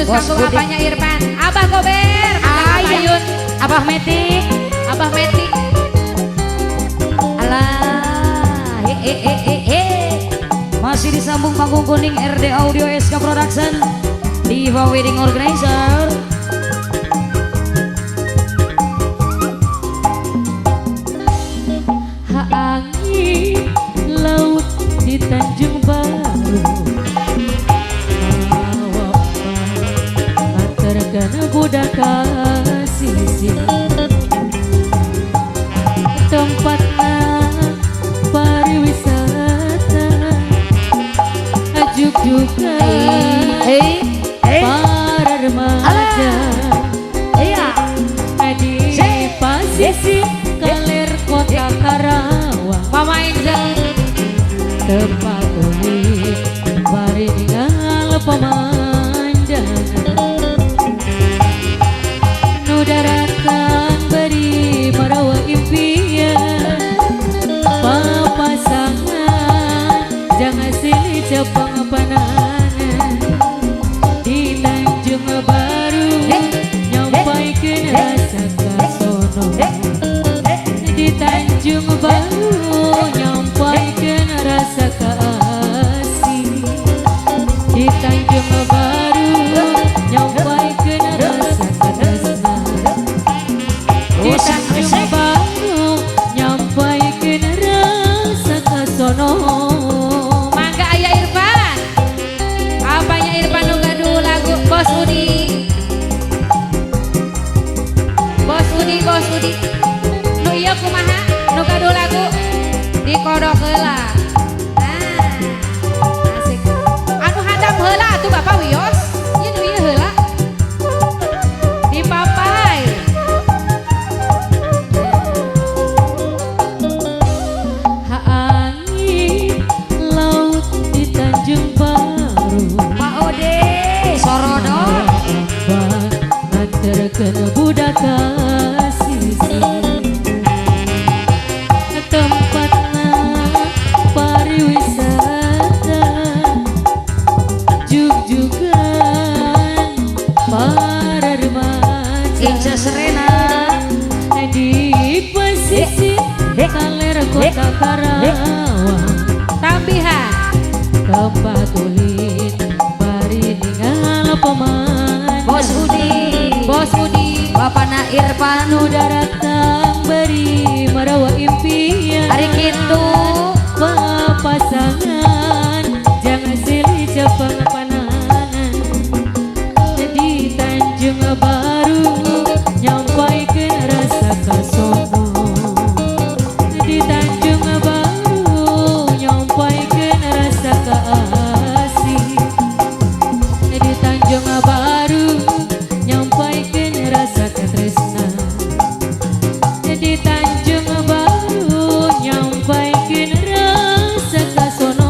khusus kanggo bapaknya Irfan. Abah Gober, Ayun, Abah Meti, Abah Meti. alah, masih disambung panggung kuning RD Audio SK Production, Diva Wedding Organizer. Angin laut di Tanjung Baru, materkan budak kasih tempatnya pariwisata ajuk juga para remaja di pasisi kaler kota Karawang Pamain jeung tempat unik bari ninggal pemandangan nu daratan beri marawa impian papasangan jangan silih cepeng panangan di Tanjung Baru nyampaikeun rasa kasono di Tanjung Baru nyampaikeun rasa kasih di Tanjung Baru nyampaikeun rasa tresna di Tanjung Baru nyampaikeun rasa kasono. Mangga aya Irfan. Apanya Irfan nu gaduh lagu Bos Udi. Bos Udi, Bos Udi. Nu ieu kumaha? Nu gaduh lagu dikodok heula. Nah, asik. Anu hadap heula atuh Bapak Wios. Ieu nu ieu heula. Di papai. Angin laut di Tanjung Baru, Pak Ode, Sorodo. nganterkeun budak kasih tempatna pariwisata jug-jugan para remaja Inca Serena. di pesisir kaler kota Karawang Tambihan. tempat ulin bari ninggal pemandangan Bos Udi, Bos Udi. Bapana Irfan nu datang beri marawa impian Ari kitu. pasangan jangan silih cepeng panangan di Tanjung Baru nyampaikeun rasa kasono di Tanjung Baru nyampaikeun rasa kasih di Tanjung Baru nyampaikeun rasa tresna di Tanjung Baru nyampaikeun rasa kasono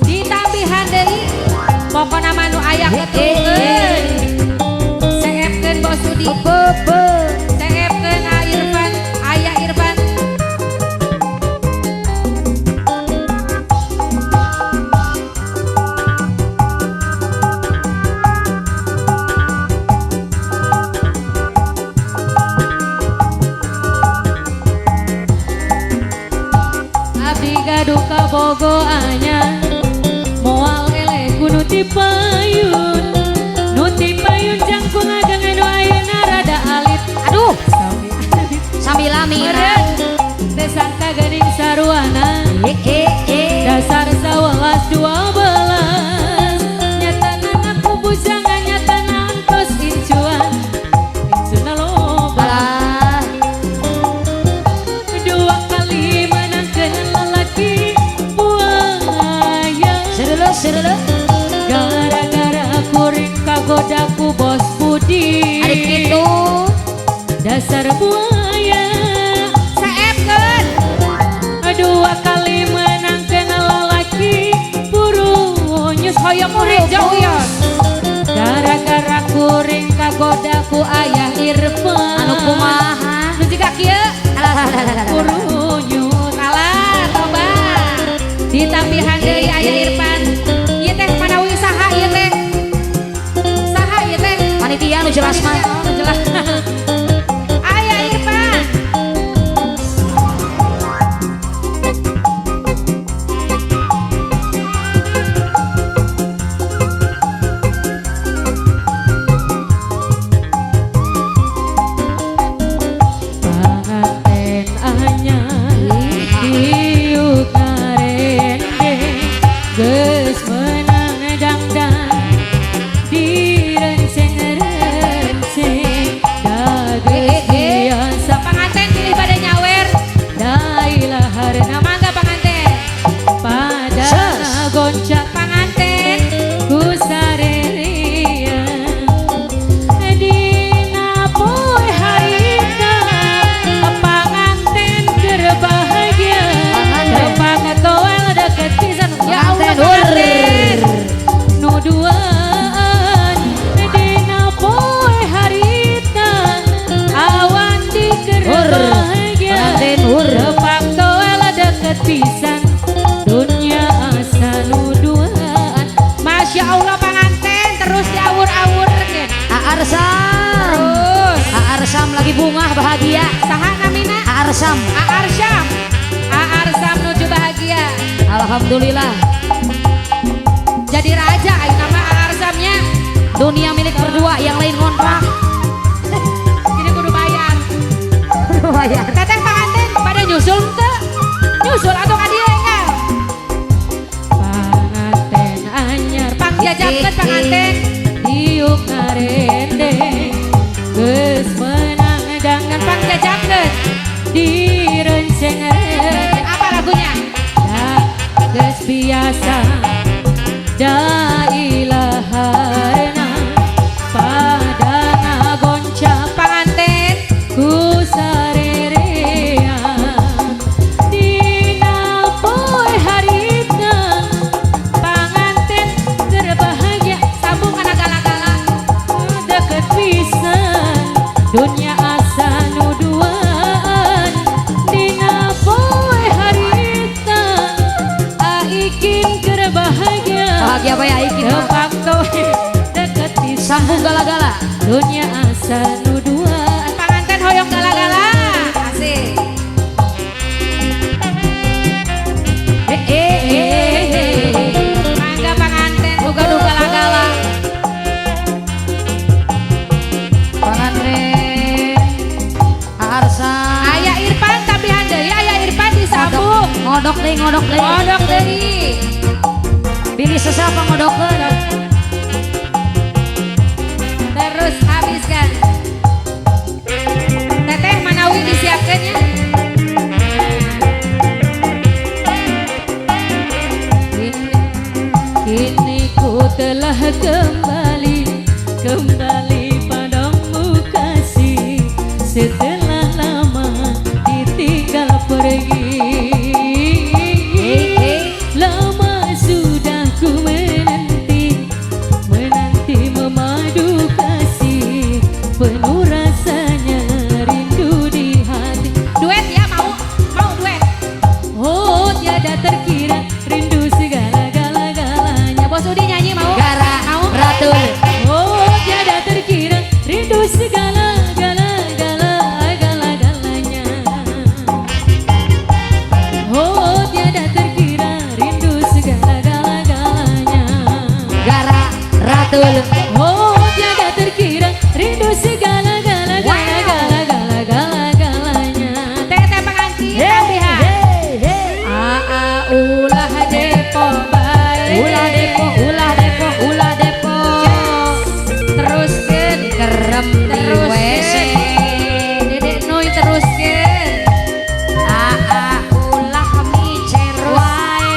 Di tambihan deui. Pokona manu aya ketukeun. Sengepkeun Bos Udi. Sengepkeun Irfan, aya Irfan. abdi gaduh ka bogo anyar moal eleh ku nu ti payun jangkung agang anu ayeuna rada alit Aduh, sami sambil lamina. meureun teu sangka geuning saruana dasar 11 12 nyatana aku bujangan nyatana antos incuan incuna loba Alah, dua kali menangkan lelaki buaya sereuleuh. gara-gara kuring kagodaku Bos Budi Ari kitu. dasar buaya Saepkeun. dua kali menangkan lelaki buru nyus Hoyong murid jauh ya. gara-gara kuring kagodaku ayah Irfan Anu kumaha? Nu jiga kieu. Alah. buru nyus Alah, toba. Di tambihan deui aya Irfan. Ieu teh manawi saha ieu teh? goncak Panganten ku sarerea dina poe harita panganten keur bahagia tepang toel deket pisan ya Allah panganten nu duaan dina poe harita awan di keur bahagia tepang toel deket pisan dunia asa nu duaan. Masya Allah panganten terus diawur-awur gen. Aarsam. Terus Aarsam lagi bunga bahagia. saha namina? Aarsam. Aarsam. Aarsam nuju bahagia. Alhamdulillah. Jadi raja ayo nama Aarsamnya. Dunia milik berdua, yang lain ngontrak. Jadi kudu bayar. Bayar. Teteh panganten pada nyusul teu? Nyusul atau ka dieu enggal? Panganten anyar Pangjajakeun panganten. diuk ngarende geus menang Dan pangjajakeun. direnceng Apa lagunya? geus biasa da ilaharna pada ngagoncak Panganten ku sarerea dina poe harita panganten keur bahagia sambung kana gala-gala. deket pisan dunia asa nu duaan dina poe harita aikin keur bahagia Bahagia apa ya Ikin? tepang toe deket pisan Sambung gala-gala. dunia asa nu duaan. Panganten hoyong gala-gala. Asik. Mangga panganten duga gala-gala. Panganten. Aarsam. Aya Irfan tambihan deui, aya Irfan disambung. Ngodok deh, ngodok deh. Kodok deui. Pilih sesapa ngodokeun. Terus habiskan. Teteh Manawi disiapkan ya. Kini ku telah kembali padamu kasih setelah lama ditinggal pergi. Lama sudah ku menanti memadu kasih penuh rasanya rindu di hati. Duet ya mau duet. Oh tiada terkira rindu segala-galanya. Bos Udi nyanyi mau? Gara Mau? Ratu. Oh tiada terkira rindu segala-galanya. Oh tiada terkira rindu segala-galanya. Gara Ratu. Oh tiada terkira rindu segala-galanya. Teteh pengantin tambihan. Aa ulah depo bae. Ulah depo, ulah depo, ulah depo. Teruskeun. Kerem di WC. Dedek Noi teruskeun. Aa ulah micer wae.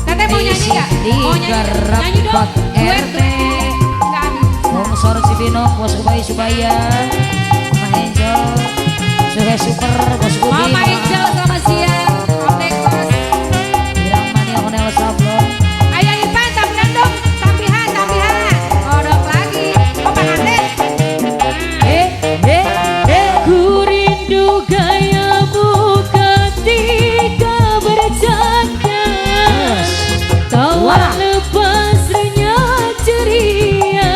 Teteh mau nyanyi gak? Di Mau nyanyi? gerep Nyanyi dong. bak Duet. RT. Enggak bisa. Sponsor Cibinong, Bos Subaya, Mama Angel, Suhe Super, Bos Budi, Mama Angel selamat siang. Om Dekos. Irang Mania Onel Sablon, Ayo Irfan tampihan dong. Tampihan. Kodok lagi. Oh panganten. Ku rindu gayamu ketika bercanda. Tawa lepas renyah ceria.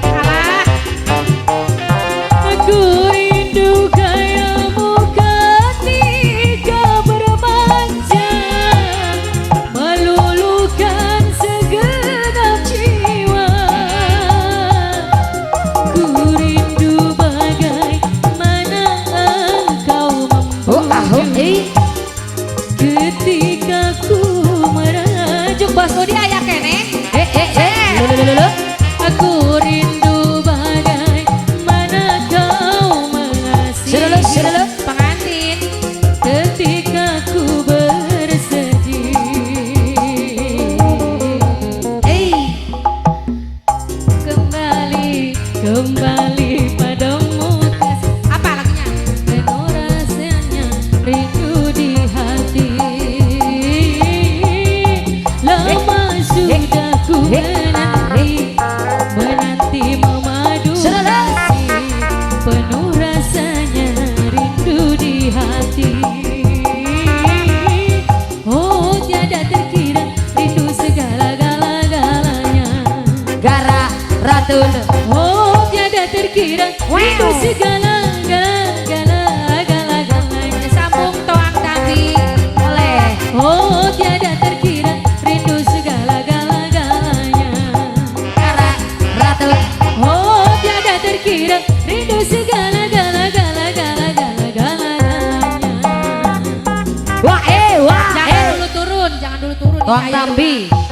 Alah. Ku rindu gayamu rindu di hati. Lama sudah ku menanti, menanti memadu kasih, penuh rasanya rindu di hati. Oh tiada terkira rindu segala-galanya. Gara ratu. Oh tiada terkira rindu segala-galanya. Sambung toang tapi oleh. Oh tiada terkira rindu segala-galanya. Gara ratu. Oh tiada terkira rindu segala-galanya. Wah Jangan dulu turun, jangan dulu turun. Tuang Kayak Tambi.